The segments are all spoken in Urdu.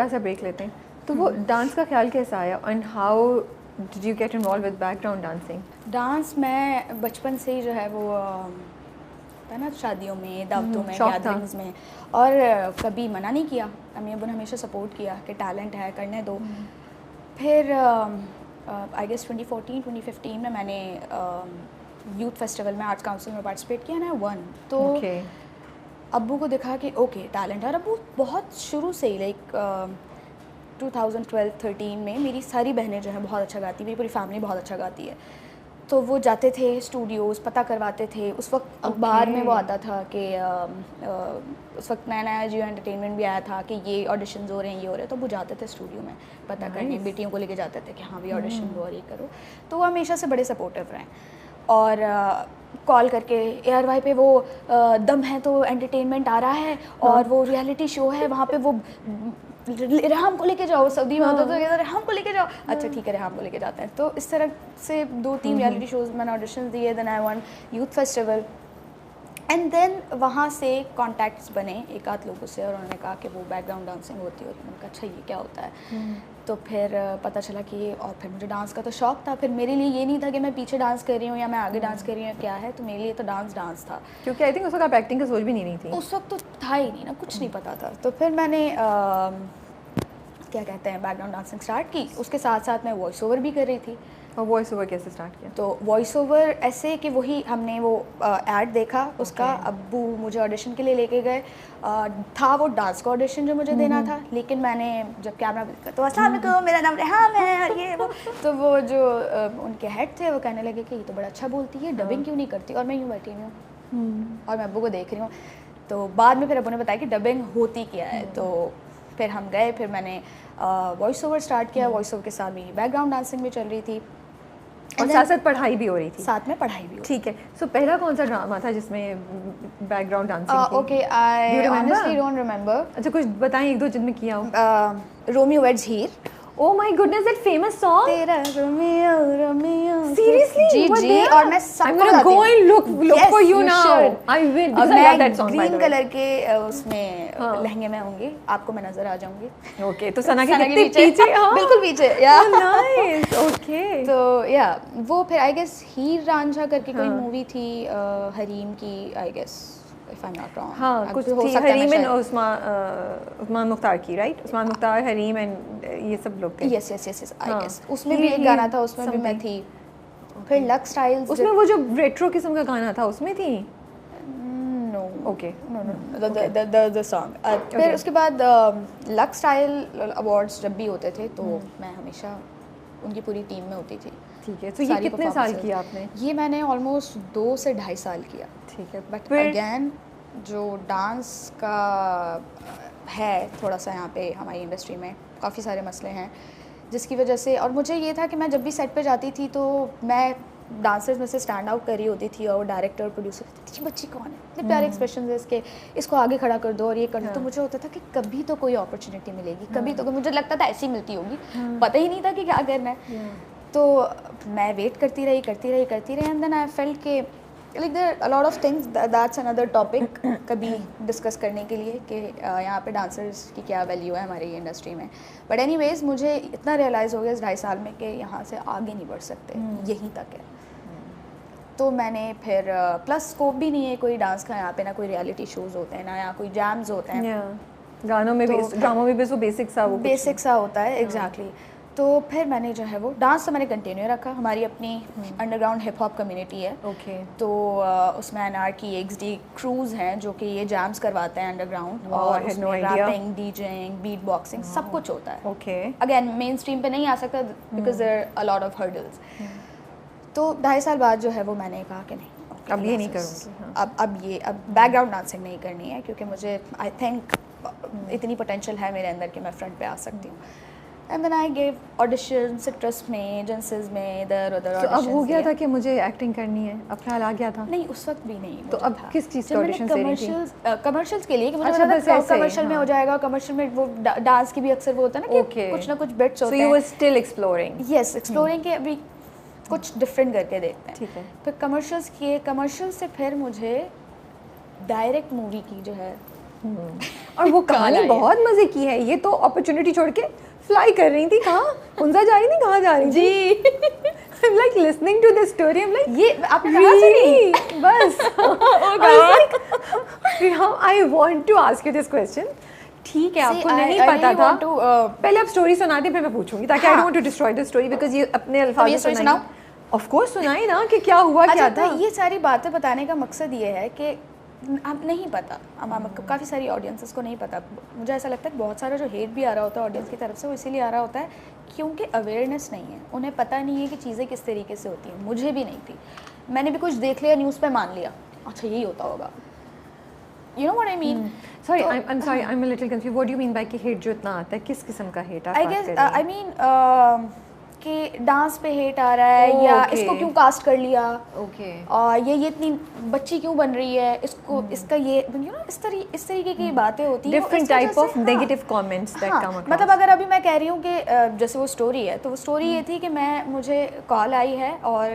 چھوٹا سا بریک لیتے ہیں. تو وہ ڈانس کا خیال کیسا آیا and how did you get involved with background dancing? Dance میں بچپن سے ہی جو ہے وہ ہے نا شادیوں میں, دعوتوں میں, گیدرنگز میں, اور کبھی منع نہیں کیا. امی ابو نے ہمیشہ سپورٹ کیا کہ ٹیلنٹ ہے کرنے دو. پھر آئی گیس 2014-2015 میں نے یوتھ فیسٹیول میں آرٹس کاؤنسل میں پارٹیسپیٹ کیا نا ون. تو ابو کو دیکھا کہ اوکے ٹیلنٹ ہے, اور ابو بہت شروع سے ہی لائک 2012-13 میں میری ساری بہنیں جو ہیں بہت اچھا گاتی, میری پوری فیملی بہت اچھا گاتی ہے. تو وہ جاتے تھے اسٹوڈیوز, پتہ کرواتے تھے. اس وقت اخبار میں وہ آتا تھا کہ اس وقت نیا نیا جیو انٹرٹینمنٹ بھی آیا تھا کہ یہ آڈیشنز ہو رہے ہیں, یہ ہو رہے ہیں. تو وہ جاتے تھے اسٹوڈیو میں پتہ کرنے, بیٹیوں کو لے کے جاتے تھے کہ ہاں بھی آڈیشن ہو اور یہ کرو. تو وہ ہمیشہ سے بڑے سپورٹیو رہے. اور کال کر کے ARY پہ وہ دم ہے تو انٹرٹینمنٹ آ رہا ہے اور وہ ریالٹی شو ہے وہاں پہ, وہ ریحام کو لے کے جاؤ. سعودی میں ہوتا تو ریحام کو لے کے جاؤ. اچھا ٹھیک ہے ریحام کو لے کے جاتے ہیں. تو اس طرح سے 2-3 ریالٹی شوز میں نے آڈیشن دیے. Then I won youth festival, and then وہاں سے کانٹیکٹس بنے ایک آدھ لوگوں سے, اور انہوں نے کہا کہ وہ بیک گراؤنڈ ڈانسنگ ہوتی ہے. میں نے کہا اچھا یہ کیا ہوتا ہے. تو پھر پتہ چلا کہ یہ, اور پھر مجھے ڈانس کا تو شوق تھا. پھر میرے لیے یہ نہیں تھا کہ میں پیچھے ڈانس کر رہی ہوں یا میں آگے ڈانس کر رہی ہوں کیا ہے. تو میرے لیے تو ڈانس تھا, کیونکہ آئی تھنک اس وقت آپ ایکٹنگ کا سوچ بھی نہیں تھی. اس وقت تو تھا ہی نہیں نا, کچھ نہیں پتا تھا. تو پھر میں نے کیا کہتے ہیں بیک گراؤنڈ ڈانسنگ اسٹارٹ کی. اس کے ساتھ ساتھ میں وائس اوور بھی کر رہی تھی. اور وائس اوور کیسے اسٹارٹ کیا؟ تو وائس اوور ایسے کہ وہی ہم نے وہ ایڈ دیکھا اس کا, ابو مجھے آڈیشن کے لیے لے کے گئے. تھا وہ ڈانس کا آڈیشن جو مجھے دینا تھا, لیکن میں نے جب کیمرہ تو السلام علیکم میرا نام ریحام ہے اور یہ وہ, تو وہ جو ان کے ہیڈ تھے وہ کہنے لگے کہ یہ تو بڑا اچھا بولتی ہے, ڈبنگ کیوں نہیں کرتی. اور میں یوں بیٹھی ہوئی ہوں اور میں ابو کو دیکھ رہی ہوں. تو بعد میں پھر ابو نے بتایا کہ ڈبنگ ہوتی کیا ہے. تو پھر ہم گئے, پھر میں نے وائس اوور اسٹارٹ کیا. وائس اوور کے ساتھ میری بیک گراؤنڈ ڈانسنگ بھی چل رہی تھی اور ساتھ ساتھ پڑھائی بھی ہو رہی تھی. ساتھ میں پڑھائی بھی. ٹھیک ہے. سو پہلا کون سا ڈرامہ تھا جس میں بیک گراؤنڈ ڈانسنگ تھی؟ Okay I honestly don't remember. اچھا کچھ بتائیں ایک دو جن میں کیا ہو. Romeo weds Heer. Oh my goodness, that famous song. تیرا رومیو رومیو. Seriously? جی اور میں سب I'm gonna go and look for you now. I will, because I love that song. Green colour کے اس میں لہنگے میں ہوں گی, آپ کو میں نظر آ جاؤں گی. اوکے, تو ثنا کے پیچھے بالکل پیچھے. نائس. اوکے. تو یا وہ پھر آئی گیس ہیر رانجھا کر کے کوئی مووی تھی حریم کی, I guess if I'm not wrong. ہاں کچھ تھی حریم اینڈ عثمان مختار کی, right? Usman Mukhtar, Hareem and یہ سب لوگ تھے. یس یس یس یس آئی گیس اس میں بھی ایک گانا تھا, اس میں بھی میں تھی. پھر لک اسٹائلز, اس میں وہ جو ریٹرو قسم کا گانا تھا اس میں تھی. نو اوکے the song. پھر اس کے بعد لک اسٹائل ایوارڈس جب بھی ہوتے تھے تو میں ہمیشہ ان کی پوری ٹیم میں ہوتی تھی. ٹھیک ہے. تو یہ کتنے سال کیا آپ نے؟ یہ میں نے آلموسٹ 2 سے 2.5 سال کیا. ٹھیک ہے. بٹ اگین جو ڈانس کا ہے تھوڑا سا یہاں پہ ہماری انڈسٹری میں کافی سارے مسئلے ہیں جس کی وجہ سے, اور مجھے یہ تھا کہ میں جب بھی سیٹ پہ جاتی تھی تو میں ڈانسرز میں سے اسٹینڈ آؤٹ کر رہی ہوتی تھی, اور ڈائریکٹر پروڈیوسر کہتے تھے بچی کون ہے, اتنے پیارے ایکسپریشنز ہے اس کے, اس کو آگے کھڑا کر دو اور یہ کر دو. تو مجھے ہوتا تھا کہ کبھی تو کوئی اپرچونیٹی ملے گی, کبھی تو مجھے لگتا تھا ایسی ملتی ہوگی, پتہ ہی نہیں تھا کہ کیا کرنا ہے. تو میں ویٹ کرتی رہی اینڈ دین آئی فیلٹ کہ like there a lot of things that's another topic کبھی ڈسکس کرنے کے لیے کہ یہاں پہ ڈانسرز کی کیا ویلیو ہے ہماری انڈسٹری میں. بٹ اینی ویز مجھے اتنا ریئلائز ہو گیا اس 2.5 سال میں کہ یہاں سے آگے نہیں بڑھ سکتے, یہیں تک ہے. تو میں نے پھر پلس اسکوپ بھی نہیں ہے کوئی ڈانس کا یہاں پہ, نہ کوئی ریالٹی شوز ہوتے ہیں, نہ یہاں کوئی جیمز ہوتے ہیں. گانوں میں بھی, ڈراموں میں بھی وہ بیسک سا ہوتا ہے. ایگزیکٹلی. تو پھر میں نے جو ہے وہ ڈانس تو میں نے کنٹینیو رکھا. ہماری اپنی under ground hip hop community ہے. اوکے. تو اس میں NRK XD کروز ہیں جو کہ یہ جیمز کرواتے ہیں انڈر گراؤنڈ, اور اس میں ریپنگ, ڈیجنگ, بیٹ باکسنگ سب کچھ ہوتا ہے. اوکے. اگین مین اسٹریم پہ نہیں آ سکتا because there are a lot of hurdles. تو 2.5 سال بعد جو ہے وہ میں نے کہا کہ نہیں اب یہ نہیں کروں گی, اب بیک گراؤنڈ ڈانسنگ نہیں کرنی ہے, کیونکہ مجھے آئی تھنک اتنی پوٹینشیل ہے میرے اندر کہ میں فرنٹ پہ آ سکتی ہوں. And then I gave audition سٹرس میں, ایجنسیز میں, ادھر ادھر. تو اب ہو گیا تھا کہ مجھے ایکٹنگ کرنی ہے, اب خیال آ گیا تھا؟ نہیں اس وقت بھی نہیں. تو اب کس چیز کے آڈیشن دے رہی تھی؟ کمرشلز کے لیے کہ مجھے لگا کمرشل میں ہو جائے گا. کمرشل میں وہ ڈانس کی بھی اکثر وہ ہوتا ہے نا کہ کچھ نہ کچھ بٹس ہوتے ہیں. So you were still exploring. Yes, exploring کہ ابھی کچھ ڈفرینٹ کر کے دیکھتے ہیں. ٹھیک ہے. پھر کمرشلز کیے, کمرشل سے پھر مجھے ڈائریکٹ مووی کی جو ہے اور وہ کہانی بہت مزے کی ہے. یہ تو اپرچونٹی چھوڑ کے فلائی کر رہی تھی, کہاں ہنزا جا رہی تھی, کہاں جا رہی تھی جی. I'm like listening to this story. I'm like, یہ آپ نے کہا سنی بس. I want to ask you this question. ٹھیک ہے, آپ کو نہیں پتا تھا, پہلے آپ اسٹوری سنا دیں, پھر میں پوچھوں گی, تاکہ I don't want to destroy the story because یہ اپنے الفاظ میں سنائیں. Of course سنائیں نا کہ کیا ہوا, کیا تھا. یہ ساری باتیں بتانے کا مقصد یہ ہے کہ اب نہیں پتا, کافی ساری آڈینسز کو نہیں پتا. مجھے ایسا لگتا ہے کہ بہت سارا جو ہیٹ بھی آ رہا ہوتا ہے آڈینس کی طرف سے, وہ اسی لیے آ رہا ہوتا ہے کیونکہ اویئرنیس نہیں ہے, انہیں پتہ نہیں ہے کہ چیزیں کس طریقے سے ہوتی ہیں. مجھے بھی نہیں تھی, میں نے بھی کچھ دیکھ لیا نیوز پہ, مان لیا اچھا یہی ہوتا ہوگا. You know what I mean? Sorry, I'm sorry, I'm a little confused. What do you mean by کہ hate جو اتنا آتا ہے, کس قسم کا hate آپ I بات guess کر رہی ہیں؟ I mean کہ ڈانس پہ ہیٹ آ رہا ہے, یا اس کو کیوں کاسٹ کر لیا, یہ اتنی بچی کیوں بن رہی ہے, اس کو اس کا یہ اس طریقے کی باتیں ہوتی ہیں. Different type of negative comments that come across. مطلب اگر ابھی میں کہہ رہی ہوں کہ جیسے وہ اسٹوری ہے, تو وہ اسٹوری یہ تھی کہ مجھے کال آئی ہے, اور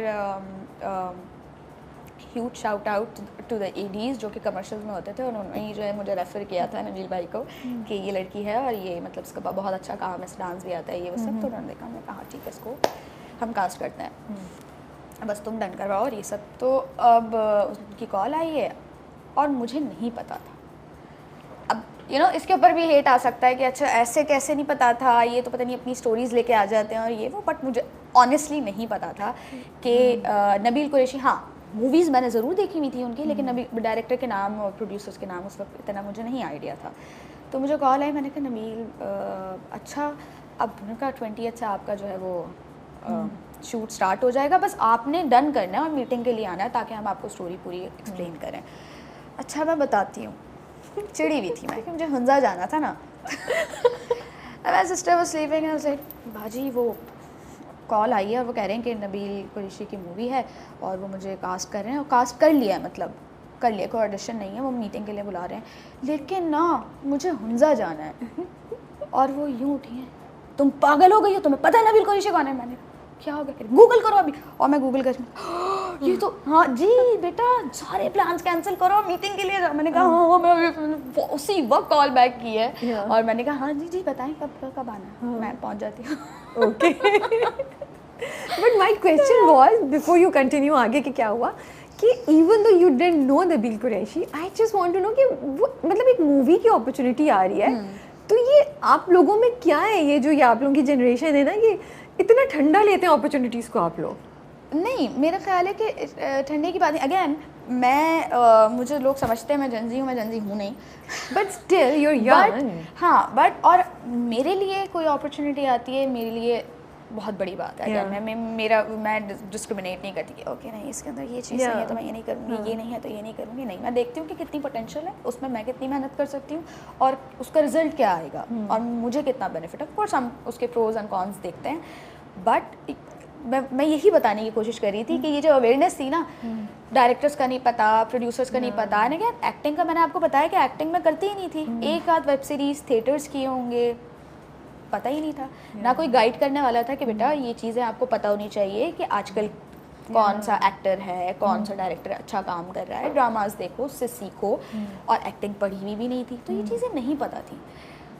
huge shout out to the ایڈیز جو کہ کمرشلز میں ہوتے تھے, اور انہوں نے جو ہے مجھے ریفر کیا تھا نبیل بھائی کو کہ یہ لڑکی ہے اور یہ مطلب اس کا بہت اچھا کام ہے, ڈانس بھی آتا ہے, یہ وہ سب. تو انہوں نے دیکھا, میں نے کہا ٹھیک ہے اس کو ہم کاسٹ کرتے ہیں, بس تم ڈن کرواؤ اور یہ سب. تو اب ان کی کال آئی ہے اور مجھے نہیں پتا تھا. اب اس کے اوپر بھی ہیٹ آ سکتا ہے کہ اچھا ایسے کیسے نہیں پتا تھا, یہ تو پتہ نہیں اپنی اسٹوریز لے کے آ جاتے ہیں اور یہ وہ, بٹ مجھے آنیسٹلی نہیں پتا تھا کہ نبیل قریشی, ہاں موویز میں نے ضرور دیکھی ہوئی تھی ان کی, لیکن ابھی ڈائریکٹر کے نام اور پروڈیوسرس کے نام اس وقت اتنا مجھے نہیں آئیڈیا تھا. تو مجھے کال آئی, میں نے کہا نبیل اچھا اب ان کا 20th سے آپ کا جو ہے وہ شوٹ سٹارٹ ہو جائے گا, بس آپ نے ڈن کرنا ہے اور میٹنگ کے لیے آنا ہے تاکہ ہم آپ کو اسٹوری پوری ایکسپلین کریں. اچھا میں بتاتی ہوں. چڑی ہوئی تھی میں کہ مجھے ہنزا جانا تھا نا. میں سسٹر واز سلیپنگ, باجی وہ کال آئی ہے اور وہ کہہ رہے ہیں کہ نبیل قریشی کی مووی ہے اور وہ مجھے کاسٹ کر رہے ہیں, اور کاسٹ کر لیا ہے, مطلب کر لیا, کوئی آڈیشن نہیں ہے, وہ میٹنگ کے لیے بلا رہے ہیں, لیکن نا مجھے ہنزا جانا ہے. اور وہ یوں اٹھی ہیں, تم پاگل ہو گئی ہو, تمہیں پتہ ہے نبیل قریشی کون ہے. میں نے کیا ہو گیا, گوگل کرو ابھی. اور میں گوگل کر یہ تو ہاں جی بیٹا سارے پلانس کینسل کرو, میٹنگ کے لیے جاؤ. میں نے کہا ہاں, میں اسی وقت کال بیک کی ہے, اور میں نے کہا ہاں جی بتائیں کب آنا ہے, میں پہنچ جاتی ہوں. Okay. But my question was, before you continue آگے کہ کیا ہوا, کہ even though you didn't know Nabeel Qureshi, I just want to know کہ وہ مطلب ایک مووی کی اپرچونیٹی آ رہی ہے, تو یہ آپ لوگوں میں کیا ہے, یہ جو یہ آپ لوگوں کی جنریشن ہے نا, یہ اتنا ٹھنڈا لیتے ہیں اپرچونیٹیز کو آپ لوگ. نہیں, میرا خیال ہے کہ ٹھنڈے کی بات نہیں. اگین میں مجھے لوگ سمجھتے ہیں میں جنزی ہوں, میں جنزی ہوں نہیں, but still you are young. ہاں بٹ اور میرے لیے کوئی اپرچونیٹی آتی ہے, میرے لیے بہت بڑی بات ہے. میں ڈسکرمنیٹ نہیں کرتی کہ اوکے نہیں اس کے اندر یہ چیز نہیں ہے تو میں یہ نہیں کروں گی, یہ نہیں ہے تو یہ نہیں کروں گی. نہیں, میں دیکھتی ہوں کہ کتنی پوٹینشیل ہے اس میں کتنی محنت کر سکتی ہوں, اور اس کا رزلٹ کیا آئے گا, اور مجھے کتنا بینیفٹ ہے. آف کورس ہم اس کے پروز اینڈ کونس دیکھتے ہیں, بٹ میں یہی بتانے کی کوشش کر رہی تھی کہ یہ جو اویئرنیس تھی نا, ڈائریکٹرس کا نہیں پتا, پروڈیوسرس کا نہیں پتا. ایکٹنگ کا میں نے آپ کو بتایا کہ ایکٹنگ میں کرتی ہی نہیں تھی, ایک آدھ ویب سیریز تھیٹرس کیے ہوں گے, پتہ ہی نہیں تھا. نہ کوئی گائیڈ کرنے والا تھا کہ بیٹا یہ چیزیں آپ کو پتہ ہونی چاہیے کہ آج کل کون سا ایکٹر ہے, کون سا ڈائریکٹر اچھا کام کر رہا ہے, ڈراماز دیکھو, اس سے سیکھو. اور ایکٹنگ پڑھی ہوئی بھی نہیں تھی, تو یہ چیزیں نہیں پتہ تھیں.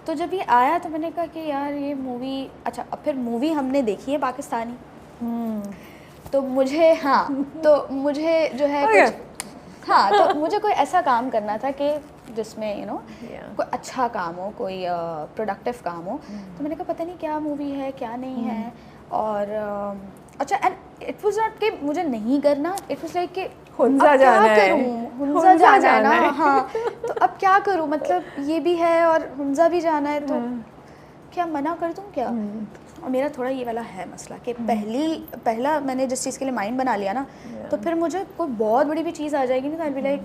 تو جب یہ آیا تو میں نے کہا کہ یار یہ مووی, اچھا اب پھر مووی ہم نے دیکھی ہے پاکستانی, تو مجھے جو ہے ہاں تو مجھے کوئی ایسا کام کرنا تھا کہ جس میں کوئی اچھا کام ہو, کوئی پروڈکٹیو کام ہو. تو میں نے کہا پتہ نہیں کیا مووی ہے کیا نہیں ہے. اور اچھا اینڈ اٹ واز ناٹ کہ مجھے نہیں کرنا, اٹ واز لائک کہ ہنزا جانا ہے, ہنزا جانا ہے نا. ہاں تو اب کیا کروں, مطلب یہ بھی ہے اور ہنزا بھی جانا ہے, تو کیا منع کر دوں کیا. اور میرا تھوڑا یہ والا ہے مسئلہ کہ پہلا میں نے جس چیز کے لیے مائنڈ بنا لیا نا, تو پھر مجھے کوئی بہت بڑی بھی چیز آ جائے گی نا, تو لائک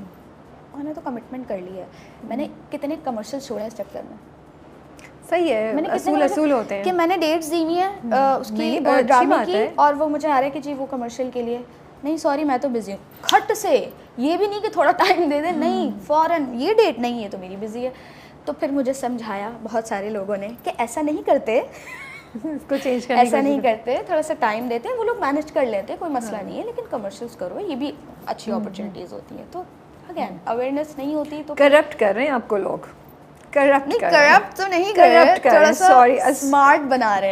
میں نے تو کمٹمنٹ کر لی ہے. میں نے کتنے کمرشل چھوڑے اس چکر میں. صحیح ہے, اصول ہوتے ہیں کہ میں نے ڈیٹس دی ہوئی ہیں اس کی ڈرامے کی, اور وہ مجھے آ رہا ہے کہ جی وہ کمرشل کے لیے. نہیں سوری میں تو بزی ہوں, کھٹ سے, یہ بھی نہیں کہ تھوڑا ٹائم دے دیں, نہیں فوراً یہ ڈیٹ نہیں ہے تو میری بزی ہے. تو پھر مجھے سمجھایا بہت سارے لوگوں نے کہ ایسا نہیں کرتے, اس کو چینج کرنے ایسا نہیں کرتے, تھوڑا سا ٹائم دیتے ہیں, وہ لوگ مینیج کر لیتے ہیں, کوئی مسئلہ نہیں ہے, لیکن کمرشلس کرو, یہ بھی اچھی اپرچونیٹیز ہوتی ہیں. تو اگین اویئرنیس نہیں ہوتی تو کرپٹ کر رہے ہیں آپ کو لوگ. کرپٹ کرپٹ تو نہیں کر رہے, تھوڑا سا اسمارٹ بنا رہے ہیں.